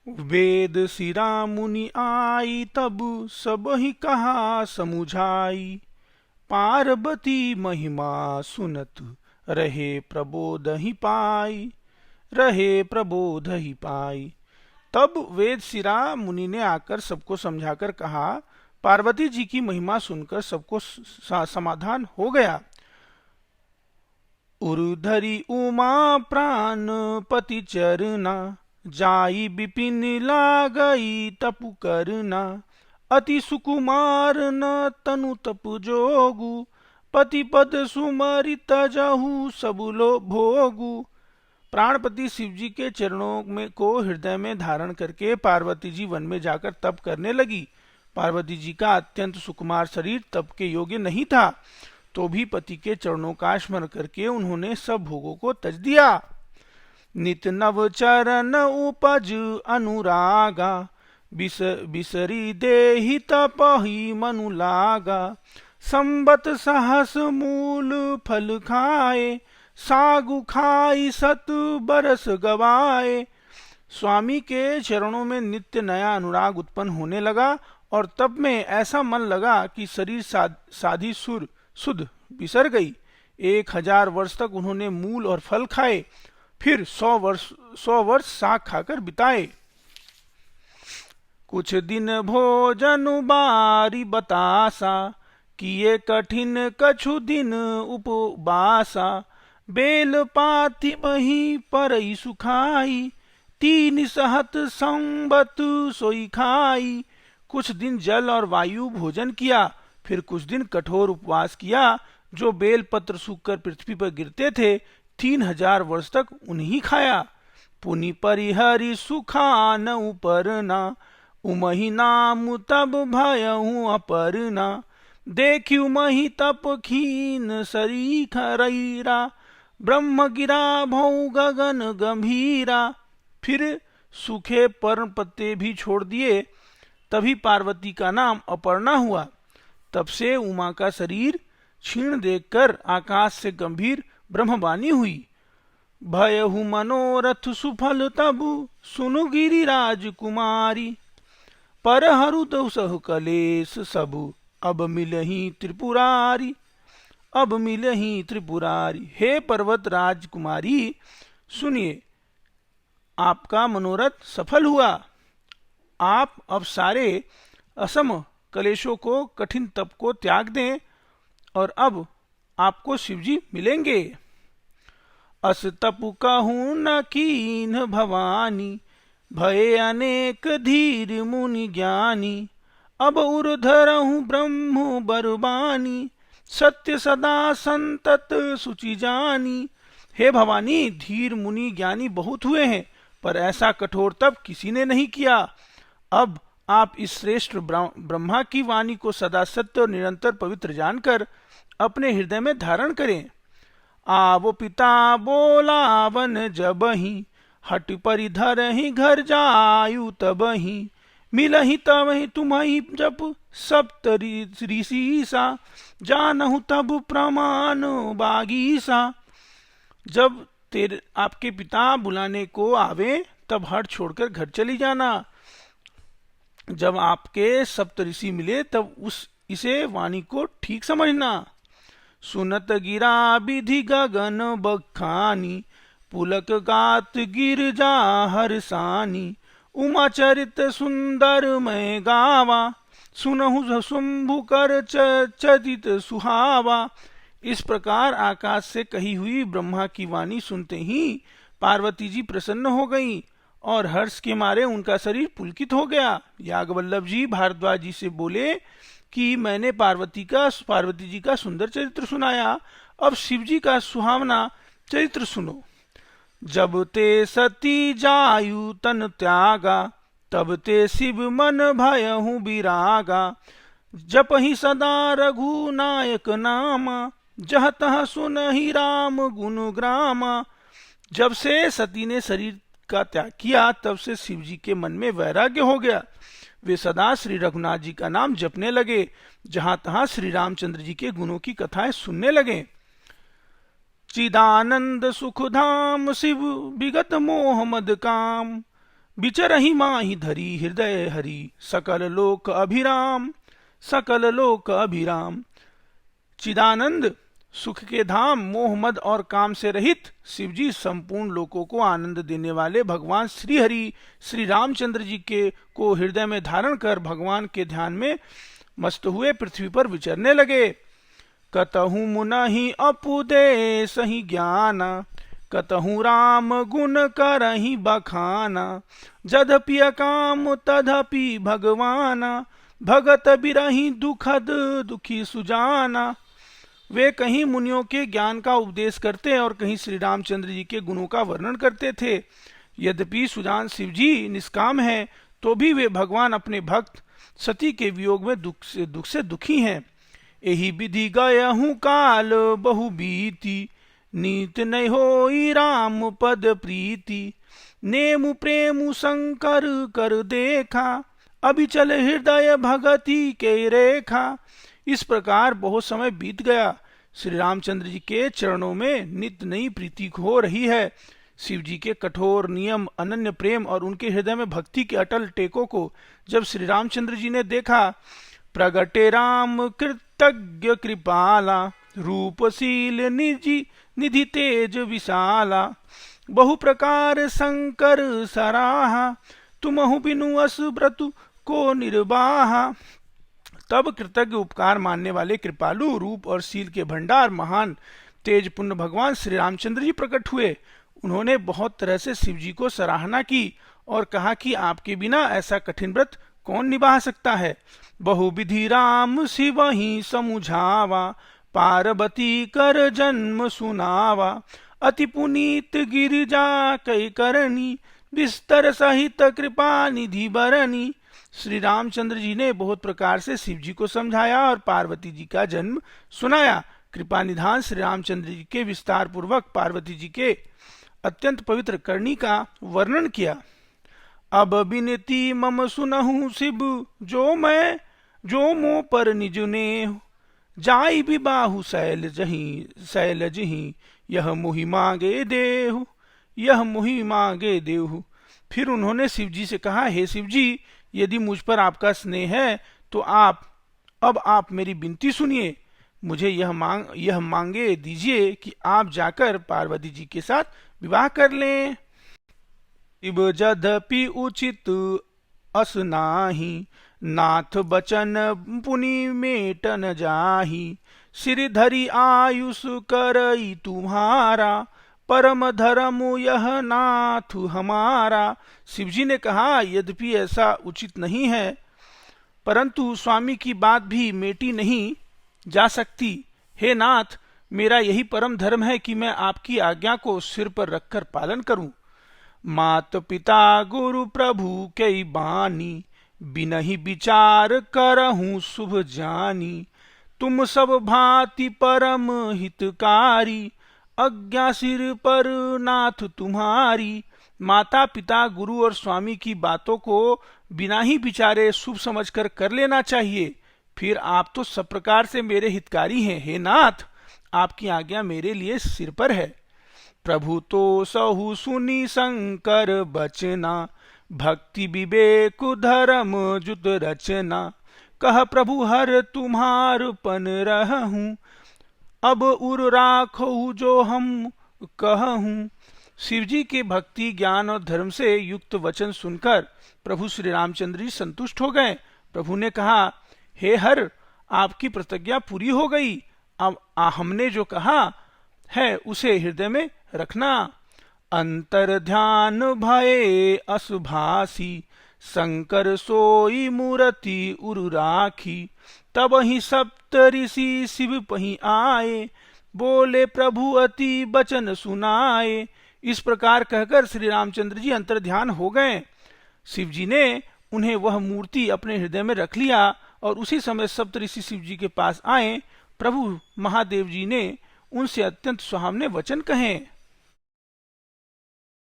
वेद सिरा मुनि आई तब सब ही कहा समुझाई। पार्वती महिमा सुनत रहे प्रबोध ही पाई। रहे प्रबोध ही पाई। तब वेद सिरा मुनि ने आकर सबको समझाकर कहा, पार्वती जी की महिमा सुनकर सबको समाधान हो गया। उर्धरी उमा प्राण पति चरना, जाई बिपिन लागई तपु करना। अति सुकुमार न तनु तपु जोगु, पति पद सुमरित जहु सब लो भोगु। प्राणपति शिवजी के चरणों में को हृदय में धारण करके पार्वती जी वन में जाकर तप करने लगी। पार्वती जी का अत्यंत सुकुमार शरीर तप के योग्य नहीं था, तो भी पति के चरणों का स्मरण करके उन्होंने सब भोगों को तज दिया। नित नव चरण उपज अनुरागा, बिसरी देहि तपहि मनु लागा। संबत सहस मूल फल खाए, सागु खाई सत बरस गवाए। स्वामी के चरणों में नित्य नया अनुराग उत्पन्न होने लगा और तब में ऐसा मन लगा कि शरीर साधी सुर सुध बिसर गई। 1000 वर्ष तक उन्होंने मूल और फल खाए, फिर 100 वर्ष साग खाकर बिताए। कुछ दिन भोजन बारी बतासा, किए कठिन कछु दिन उपवासा। बेल पाथि मही परई सुखाई, 3 सहत संबत सोई खाई। कुछ दिन जल और वायु भोजन किया, फिर कुछ दिन कठोर उपवास किया। जो बेल पत्र सूखकर पृथ्वी पर गिरते थे, 3000 वर्ष तक उन्हीं खाया। पुनि परिहरि सुखान उपरना, उमहि नाम तब भयहु अपरना। देखियु मही तप खीन सरीख रईरा, ब्रह्म गिरा भौ गगन गंभीरा। फिर सूखे पर्ण पत्ते भी छोड़ दिए, तभी पार्वती का नाम अपर्णा हुआ। तब से उमा का शरीर क्षीण देखकर आकाश से गंभीर ब्रह्मवाणी हुई। भयहु मनोरथ सुफल तबु, सुनु गिरिराज कुमारी। पर हरु दौसहु कलेश सबु, अब मिलही त्रिपुरारी। अब मिलही त्रिपुरारी। हे पर्वत राजकुमारी, सुनिए, आपका मनोरथ सफल हुआ। आप अब सारे असम कलेशों को, कठिन तप को त्याग दें और अब आपको शिवजी मिलेंगे। अस तपु कहूं न कीन भवानी, भये अनेक धीर मुनि ज्ञानी। अब उर्धरहु ब्रह्म बरबानी, सत्य सदा संतत सुचि जानी। हे भवानी, धीर मुनि ज्ञानी बहुत हुए हैं, पर ऐसा कठोर तप किसी ने नहीं किया। अब आप इस श्रेष्ठ ब्रह्मा की वाणी को सदा सत्य और निरंतर पवित्र जानकर अपने हृदय में धारण करें। आवो पिता बोलावन जबहि, हट परिधर ही घर जायु तबहि। मिलहि तबहि तुम्हि जप सप्त ऋषिसा, जानहु तब प्रमाण बागीसा। जब आपके पिता बुलाने को आवे, तब हट छोड़कर घर चली जाना। जब आपके सप्त ऋषि मिले, तब इसे वाणी को ठीक समझना। सुनत गिरा विधि गगन बखानी, पुलक गात गिरजा हरसानी। उमा चरित सुंदर मैं गावा, सुनहु शुंभु कर चरित सुहावा। इस प्रकार आकाश से कही हुई ब्रह्मा की वाणी सुनते ही पार्वती जी प्रसन्न हो गईं और हर्ष के मारे उनका शरीर पुलकित हो गया। याज्ञवल्लभ जी भारद्वाज जी से बोले कि मैंने पार्वती जी का सुंदर चरित्र सुनाया, अब शिव जी का सुहावना चरित्र सुनो। जब ते सती जायु तन त्यागा, तब ते शिव मन भयहु विरागा। जपहि सदा रघुनायक नामा, जह तह सुनहि राम गुण ग्रामा। जब से सती ने शरीर का त्याग किया, तब से शिव जी के मन में वैराग्य हो गया। वे सदा श्री रघुनाथ जी का नाम जपने लगे, जहां तहां श्री रामचंद्र जी के गुणों की कथाएं सुनने लगे। चिदानंद सुख धाम शिव विगत मोह मद काम, विचरहि माहि धरी हृदय हरि, सकल लोक अभिराम, सकल लोक अभिराम। चिदानंद सुख के धाम, मोह मद और काम से रहित शिवजी संपूर्ण लोकों को आनंद देने वाले भगवान श्री हरि श्री रामचंद्र जी के को हृदय में धारण कर भगवान के ध्यान में मस्त हुए पृथ्वी पर विचरने लगे। कतहु मुनहि अपुदे सही ज्ञाना, कतहु राम गुण करहि बखाना, जदपि अकाम तदपि भगवाना, भगत बिरहि दुखद दुखी सुजाना। वे कहीं मुनियों के ज्ञान का उपदेश करते और कहीं श्री रामचंद्र जी के गुणों का वर्णन करते थे। यद्यपि सुजान शिवजी निष्काम हैं, तो भी वे भगवान अपने भक्त सती के वियोग में दुख से दुखी हैं। एही विधि गयहु काल बहु बीती, नीत नहीं होई राम पद प्रीति, नेमु प्रेमु शंकर कर देखा, अभिचल हृदय भगति के रेखा। इस प्रकार बहुत समय बीत गया। श्री रामचंद्र जी के चरणों में नित्य नई प्रीति हो रही है। शिव जी के कठोर नियम, अनन्य प्रेम और उनके हृदय में भक्ति के अटल टेकों को जब श्री रामचंद्र जी ने देखा, प्रगटे राम कृतज्ञ कृपाला, रूपशील निधि तेज विशाला, बहु प्रकार शंकर सराहा, तुमहु बिनु अस व्रतु को निर्वाहा। तब कृतज्ञ उपकार मानने वाले कृपालु रूप और शील के भंडार महान तेज पुण्य भगवान श्री रामचंद्र जी प्रकट हुए। उन्होंने बहुत तरह से शिव जी को सराहना की और कहा कि आपके बिना ऐसा कठिन व्रत कौन निभा सकता है। बहुविधि राम शिव ही समुझावा, पार्वती कर जन्म सुनावा, अति पुनीत गिरिजा कई करनी, विस्तर सहित कृपा निधि बरनी। श्री रामचंद्र जी ने बहुत प्रकार से शिव जी को समझाया और पार्वती जी का जन्म सुनाया। कृपा निधान श्री रामचंद्र जी के विस्तार पूर्वक पार्वती जी के अत्यंत पवित्र करनी का वर्णन किया। अब बिनती मम सुनहु शिव, जो मो पर निज ने, जाई विबाहु शैल जही, यह मुहि मांगे देहु, यह मुहि मांगे देहु। फिर उन्होंने शिव जी से कहा, हे शिव जी, यदि मुझ पर आपका स्नेह है तो आप मेरी विनती सुनिए, मुझे यह मांगे दीजिए कि आप जाकर पार्वती जी के साथ विवाह कर लें। शिव जदपि उचित अस नाही, नाथ बचन पुनि मेट न जाही, सिर धरि आयुष करई तुम्हारा, परम धर्म यह नाथ हमारा। शिवजी ने कहा, यद्यपि ऐसा उचित नहीं है, परंतु स्वामी की बात भी मेटी नहीं जा सकती। हे नाथ, मेरा यही परम धर्म है कि मैं आपकी आज्ञा को सिर पर रखकर पालन करूं। मात पिता गुरु प्रभु कई बानी, बिनहि विचार करहूं शुभ जानी, तुम सब भांति परम हितकारी, आज्ञा सिर पर नाथ तुम्हारी। माता पिता गुरु और स्वामी की बातों को बिना ही विचारे शुभ समझकर कर लेना चाहिए। फिर आप तो सब प्रकार से मेरे हितकारी हैं। हे नाथ, आपकी आज्ञा मेरे लिए सिर पर है। प्रभु तो सहु सुनी शंकर बचना, भक्ति विवेक धर्म जुत रचना, कह प्रभु हर तुम्हार पन रहूं, अब उर राखो जो हम कहूं। शिवजी के भक्ति ज्ञान और धर्म से युक्त वचन सुनकर प्रभु श्री रामचंद्र जी संतुष्ट हो गए। प्रभु ने कहा, हे हर, आपकी प्रतिज्ञा पूरी हो गई। अब हमने जो कहा है उसे हृदय में रखना। अंतर ध्यान भये असुभासी, शंकर सोई मूर्ति उरु राखी, तब ही सप्त ऋषि शिव पही आए, बोले प्रभु अति बचन सुनाए। इस प्रकार कहकर श्री रामचंद्र जी अंतर ध्यान हो गए। शिव जी ने उन्हें वह मूर्ति अपने हृदय में रख लिया और उसी समय सप्त ऋषि शिव जी के पास आए। प्रभु महादेव जी ने उनसे अत्यंत सुहावने वचन कहे।